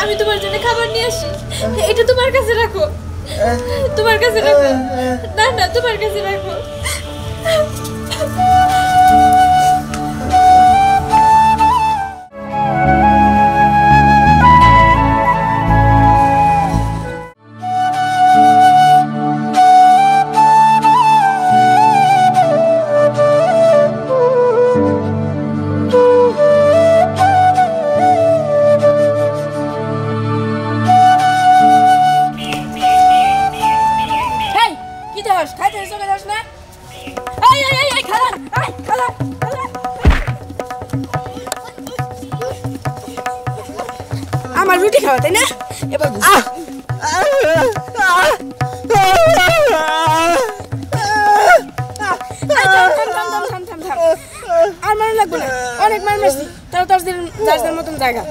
আমি তোমার জন্য খাবার নিয়ে আসি, এটা তোমার কাছে রাখো, তোমার কাছে রাখো। না না, তোমার কাছে রাখো। আমার রুটি খাওয়া তাই না? এবার আর মার লাগবে না, অনেক মার মারছি, তাও তার মতন জায়গা।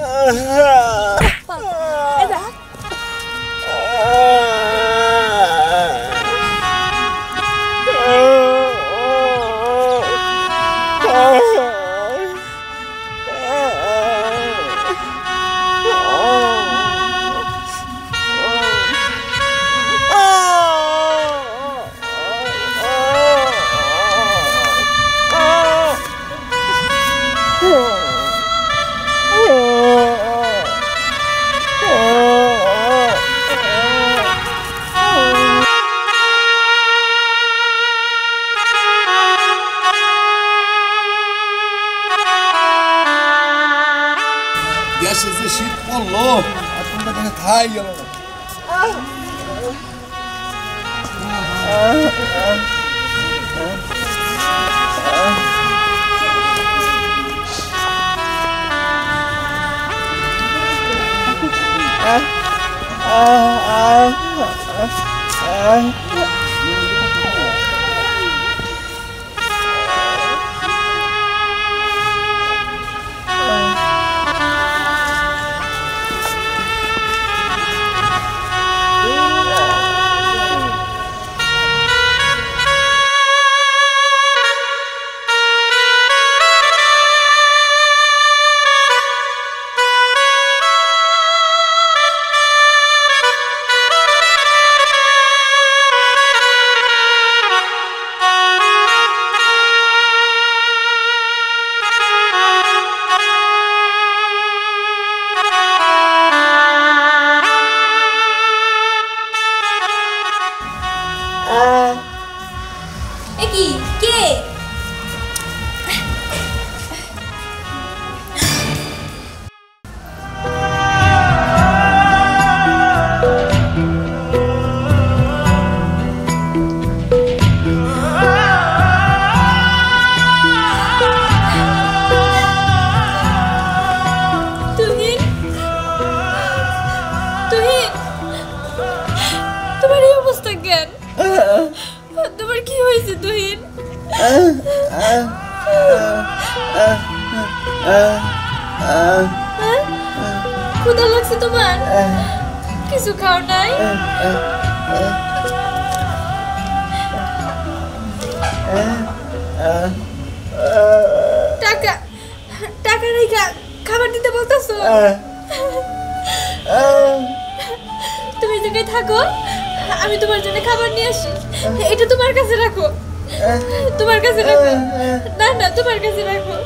দেশে যে শীত পড়লো এখনটা দেখে খাই গেল না। তোমার কি হয়েছে তুহিন? ক্ষুধা লাগছে তোমার? কিছু খাও নাই? টাকা টাকা রেখা খাবার দিতে বলতেছো? তুমি জায়গায় থাকো, আমি তোমার জন্য খাবার নিয়ে আসি, এটা তোমার কাছে রাখো, তোমার কাছে রাখো। না না, তোমার কাছে রাখো।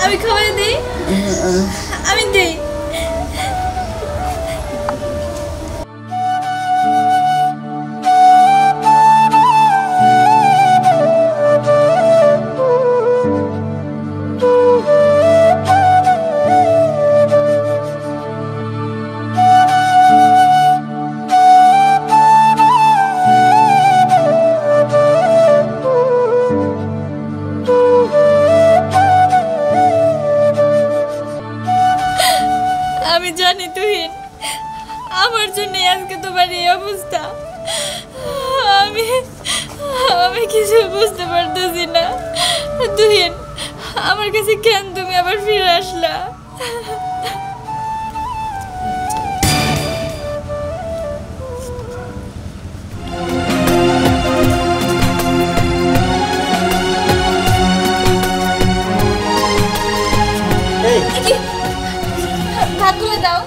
আমি খাওয়াই দিই, আমি দিই। আমি জানি তুহিন, আমার জন্য আজকে তোমার এই অবস্থা। আমি আমি কিছু বুঝতে পারতেছি না তুহিন, আমার কাছে কেন তুমি আবার ফিরে আসলা? ভাতগুলো দাও।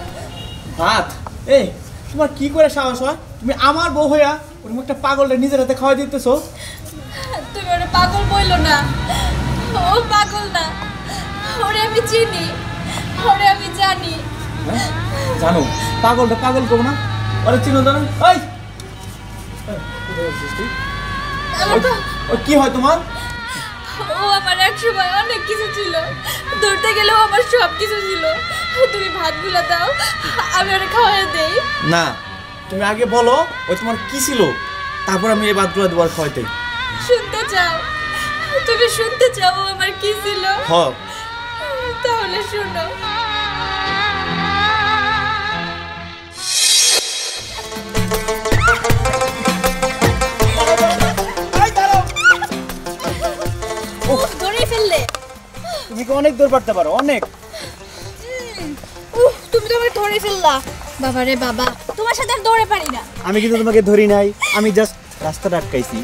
ভাত? এই তোমার কি করে সাহস হয় তুমি আমার বউ হইয়া ওরকম একটা পাগলটা নিজের হাতে খাওয়াই দিতেছো? তুমি ওরে পাগল বইলো না, ও পাগল না, ওরে আমি চিনি, ওরে আমি জানি। জানো পাগলটা পাগল করবো না, ওরে চিনো জানো? এই ও কি হয় তোমার? ও আমার এক সময় অনেক কিছু ছিল, ধরতে গেলেও আমার সব কিছু ছিল। তুমি ভাতগুলো দাও, আমি ওরে খাওয়াই দেই। না, তুমি আগে বলো ও তোমার কি ছিল, তারপর আমি এই ভাতগুলো দুবার খাওয়াইতে। শুনতে চাও? তুমি শুনতে চাও ও আমার কি ছিল? হ্যাঁ তাহলে শুনো। ধরে ফেললে। তুমি কি অনেক দূর পারতে পারো? অনেক। তুমি তো আমাকে ধরে ফেললা। বাবা রে বাবা, তোমার সাথে আর দৌড়ে পারি না। আমি কিন্তু তোমাকে ধরি নাই, আমি জাস্ট রাস্তাটা আটকাইছি।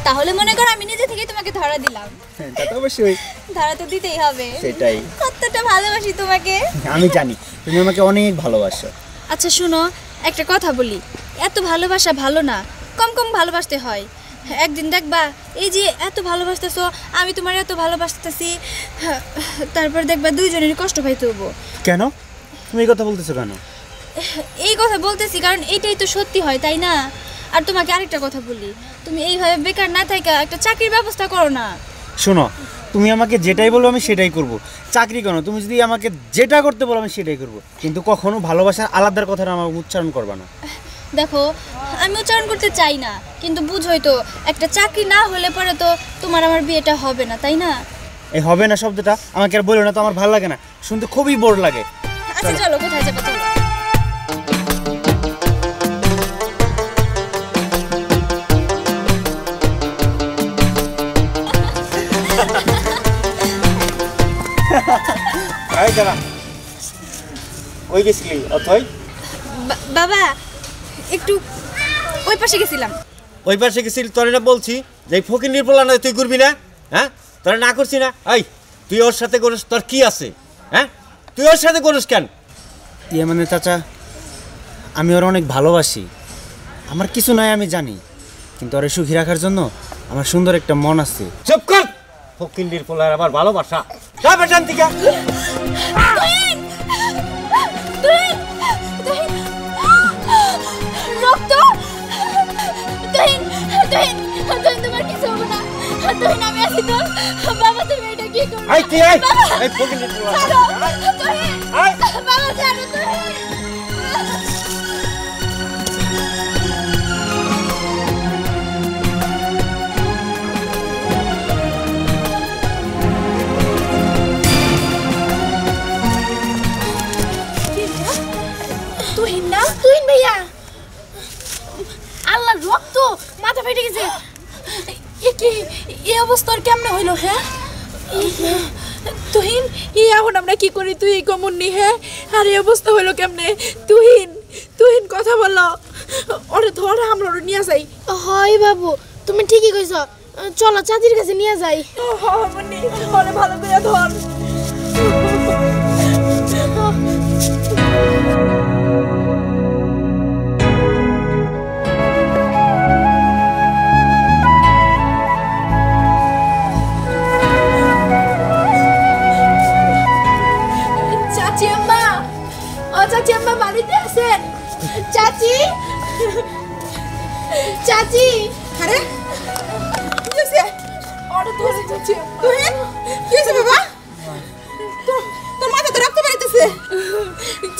তাহলে মনে করো আমি নিজে থেকে তোমাকে ধরা দিলাম। হ্যাঁ তা তো অবশ্যই, ধরা তো দিতেই হবে। সেটাই। কতটা ভালোবাসি তোমাকে। আমি জানি তুমি আমাকে অনেক ভালোবাসো। আচ্ছা শোনো, একটা কথা বলি, এত ভালোবাসা ভালো না, কম কম ভালোবাসতে হয়। একদিন দেখবা এই যে এত ভালোবাসতেছো, আমি তোমার এত ভালোবাসতেছি, তারপর দেখবা দুইজনেরই কষ্ট পাইতে হবো। কেন তুমি এই কথা বলতেছো কেন? এই কথা বলতেছি কারণ এইটাই তো সত্যি হয়, তাই না? আর তোমাকে আরেকটা কথা বলি, তুমি এইভাবে বেকার না থাকা একটা চাকরির ব্যবস্থা করো না। শোনো, তুমি আমাকে যেটাই বলবো আমি সেটাই করব। চাকরি কেন, তুমি যদি আমাকে যেটা করতে বলো আমি সেটাই করব, কিন্তু কখনো ভালোবাসার আলাদার কথাটা আমার উচ্চারণ করবা না। দেখো আমি উচ্চারণ করতে চাই না, কিন্তু বুঝোই তো একটা চাকরি না হলে পরে তো তোমার আমার বিয়েটা হবে না, তাই না? এই হবে না শব্দটা আমাকে আর বলো না তো, আমার ভালো লাগে না, শুনতে খুবই বোর লাগে। আচ্ছা চলো, কোথায় যাবো চলো। এই দাঁড়া, ওই গেছিলি অথই? বাবা একটু ওই পাশে গেছিলাম। ওই পাশে গেছিলি? তোরে না বলছি যে এই ফকির পোলা না তুই করবি না? হ্যাঁ তোরা না করছি না? এই তুই ওর সাথে করিস, তোর কি আছে? হ্যাঁ তুই ওর সাথে করিস কেন? ইয়ে মানে চাচা, আমি ওর অনেক ভালোবাসি, আমার কিছু নাই আমি জানি, কিন্তু ওরে সুখী রাখার জন্য আমার সুন্দর একটা মন আছে। চুপ কর, ফকির পোলার আবার ভালোবাসা, যা বেটান থেকে। রক্ত, তুহিন তুহিন তুহিন, তোমার কিছু হবে না। তুহিন আমি আছি তো। বাবা তুমি এটা কি করছো? এই তুই এই এই ফকির পোলা, তুহিন এই বাবা জানো তুহিন। তুহিন না? তুহিন ভাইয়া, আল্লাহ রক্ত, মাথা ফেটে গেছে। এই অবস্থা কেমনে হইলো? হ্যাঁ তুহিন, এখন আমরা কি করি? তুই কমন নি? হ্যাঁ আর এই অবস্থা হইলো কেমনে? তুহিন তুহিন কথা বলো, ওরে ধর আমরা ওরে নিয়ে যাই। হয় বাবু, তুমি ঠিকই কইছ, চলো চাচির কাছে নিয়ে যাই। ওরে ভালো করে ধর। চাচি আম্মা, ও চাচি আম্মা বাড়িতে আছেন? চাচি, চাচি। আরে কি হইছে? ওরে ধরে চাচি। তুহিন কি হইছে বাবা? তোর মাথা তো রক্ত বেরোতেছে।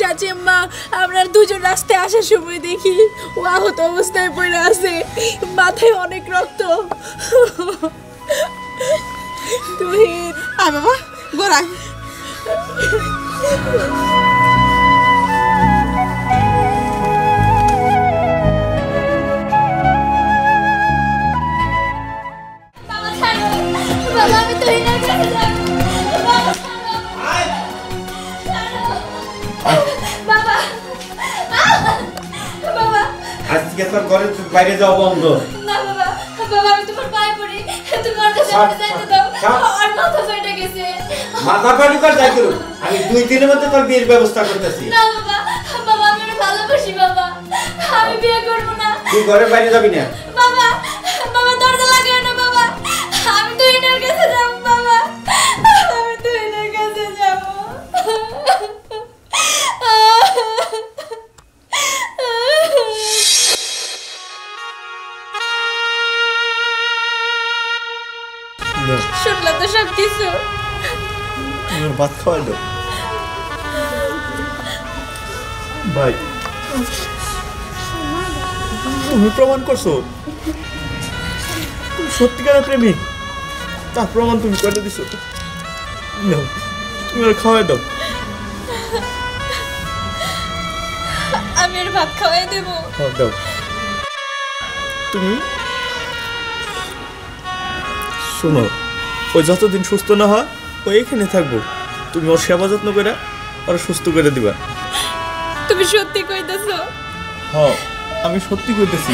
চাচি আম্মা, আমরা দুজন রাস্তায় আসার সময় দেখি ও আহত অবস্থায় পড়ে আছে, মাথায় অনেক রক্ত। তুহিন আয় বাবা, গোড়ায়। বাইরে যাও বন্ধ। না বাবা, বাবা আমি তোমার পায়ে পড়ি, তুমি ওর কাছে ছাড়, আমাকে যাইতে দাও। ছাড়। আর মাথা ফেটে গেছে। মাথা ফাটি কর যাই করুন, আমি 2 দিনের মধ্যে তোর বিয়ের ব্যবস্থা করতেছি। না বাবা, বাবা আমি ওকে ভালোবাসি বাবা, আমি বিয়ে করবো না। তুই ঘরের বাইরে যাবি না। বাবা, বাবা দরজা লাগায় না বাবা, আমি তুহিনের কাছে যাবো বাবা, আমি তুহিনের কাছে যাবো। শুনলা তো সব কিছু। আমার ভাত খাওয়াই দাও ভাই। তুমি প্রমাণ করছো তুমি সত্যিকারের প্রেমিক, তার প্রমাণ তুমি করে দিছো। নাও, তুমি আর খাওয়াই দাও। আমি আর ভাত খাওয়াই দেবো। খাওয়া দাও। তুমি শোনো, ওই যতদিন সুস্থ না হয় ওই এখানে থাকবো, তুমি ওর সেবা যত্ন করে ওরা সুস্থ করে দিবা। তুমি সত্যি কইতেছো? হ্যাঁ আমি সত্যি কইতেছি।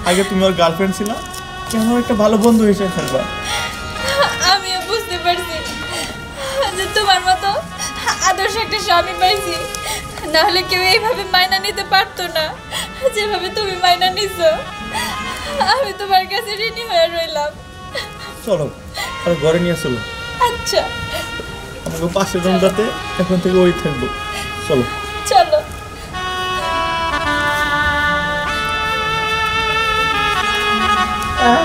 আগে তুমি ওর গার্লফ্রেন্ড ছিল, কেন একটা ভালো বন্ধু হিসেবে থাকবা। আমিও বুঝতে পারছি যে তোমার মতো আদর্শ একটা স্বামী পাইছি, না হলে কেউ এইভাবে মাইনা নিতে পারতো না যেভাবে তুমি মাইনা নিছো। আমি তোমার কাছে ঋণী হয়ে রইলাম। চলো আর ঘরে নিয়ে চলো। আচ্ছা আমাকে পাশের রুমটাতে এখন থেকে ওই থাকবো। চলো চলো। আহ